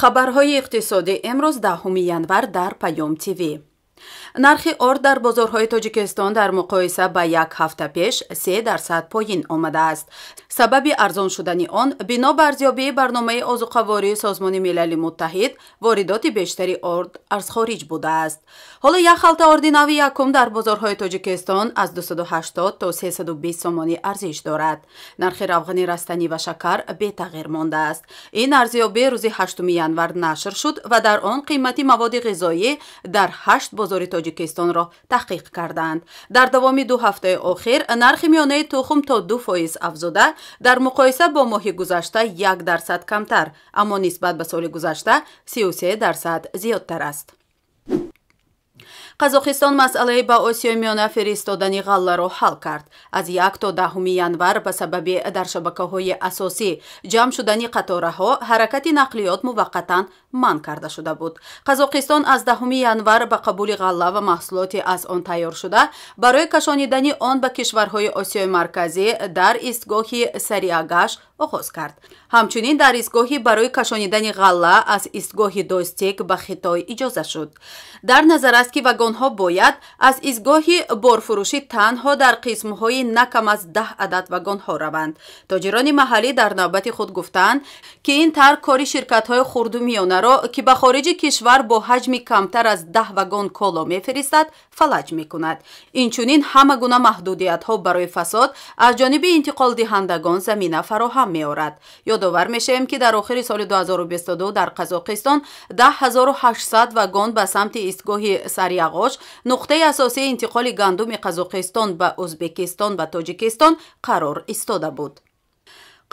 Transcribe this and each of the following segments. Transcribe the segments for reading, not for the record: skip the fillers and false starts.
хабарҳои иқтисодӣ имрӯз 10 январ дар Паём ТВ. нархи орд дар бозорҳои Тоҷикистон дар муқоиса ба як ҳафта пеш 3% поин омадааст. сабаби арзон шудани он бино ба арзёбии барномаи озуқавории Созмони Милали Муттаҳид воридоти бештари орд аз хориҷ будааст. ҳоло як халта орди нави якум дар бозорҳои Тоҷикистон аз 280 то 320 сомонӣ арзиш дорад. нархи равғани растанӣ ва шакар бетағйир мондааст. ин арзёбӣ рӯзи 8 январ нашр шуд ва дар он қимати маводи ғизоӣ дар 8 бозори Тоҷикистонро таҳқиқ карданд. дар давоми 2 ҳафтаи охир нархи миёнаи тухм то 2% афзуда, дар муқоиса бо моҳи гузашта 1% камтар, аммо нисбат ба соли гузашта 33% зиёдтар аст. Қазоқистон масъалаи ба Осиёи Миёна фиристодани ғалларо ҳал кард. аз 1 то 10 январ ба сабаби дар шабакаҳои асосӣ ҷамъ шудани қатораҳо ҳаракати нақлиёт муваққатан манъ карда шуда буд. Қазоқистон аз 10 январ ба қабули ғалла ва маҳсулоти аз он тайёр шуда барои кашонидани он ба кишварҳои Осиёи Марказӣ дар истгоҳи Сариагаш оғоз кард. ҳамчунин дар истгоҳи барои кашонидани ғалла аз истгоҳи Достик ба Хитой иҷоза шуд. дар назар аст ки вагонҳо бояд аз истгоҳи борфурӯшӣ танҳо дар қисмҳои на кам аз 10 адад вагонҳо раванд. тоҷирони маҳаллӣ дар навбати худ гуфтанд ки ин тарк кори ширкатҳои хурду миёнаро ки ба хориҷи кишвар бо ҳаҷми камтар аз 10 вагон коло мефиристад фалаҷ мекунад. инчунин ҳама гуна маҳдудиятҳо барои фасод аз ҷониби интиқолдиҳандагон замина фароҳам меорад. ёдовар мешавем ки дар охири соли 2022 дар Қазоқистон 10800 вагон ба самти истгоҳи Сариағош, нуқтаи асосии интиқоли гандуми Қазоқистон ба Узбекистон ва Тоҷикистон қарор истода буд.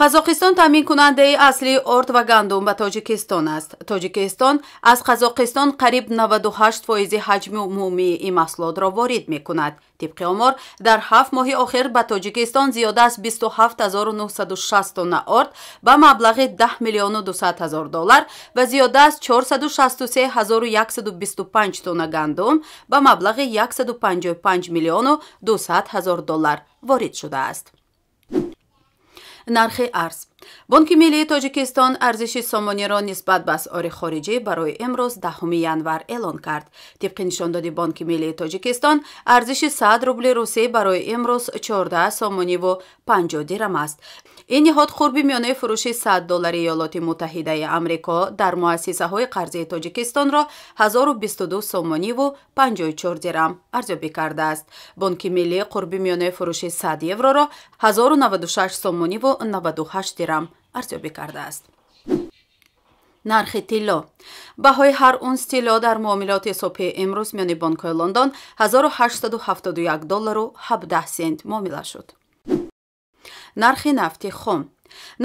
Қазоқистон таъмин кунандаи аслии орд ва гандум ба Тоҷикистон аст. Тоҷикистон аз Қазоқистон қариб 98% ҳаҷми умумии ин маҳсулотро ворид мекунад. тибқи омор дар 7 моҳи охир ба Тоҷикистон зиёда аз 27960 тонна орд ба маблағи $10,200,000 ва зиёда аз 463125 тонна гандум ба маблағи $155,200,000 ворид шудааст. нархи арз. бонки миллии Тоҷикистон арзиши сомониро нисбат ба асъори хориҷӣ барои имрӯз 10 январ эълон кард. тибқи нишондоди бонки миллии Тоҷикистон арзиши 100 рубли русӣ барои имрӯз 14 сомониву 50 дирам аст. ин ниҳод хурби миёнаи фурӯши $100 Иёлоти Муттаҳидаи Амрико дар муассисаҳои қарзии Тоҷикистонро 1022 сомониву 54 дирам арзёбӣ кардааст. бонки миллӣ хурби миёнаи фурӯши 100 евроро 1096 сомониву 98 дирам арзёбӣ кардааст. нархи тилло. баҳои ҳар унс тилло дар муомилоти субҳи имрӯз миёни бонкҳои Лондон $1871.17 муомила шуд. нархи нафти хом.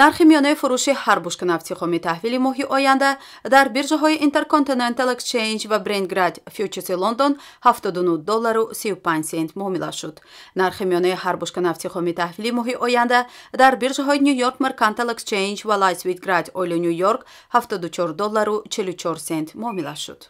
нархи миёнаи фурӯши ҳар бушка нафти хоми таҳвили моҳи оянда дар биржаҳои Intercontinental Exchange ва Brentgrad Futures London $79.35 муомила шуд. нархи миёнаи ҳар бушка нафти хоми таҳвили моҳи оянда дар биржаҳои New York Mercantile Exchange ва Lightswitgrad Oil New York $74.44 муомила шуд.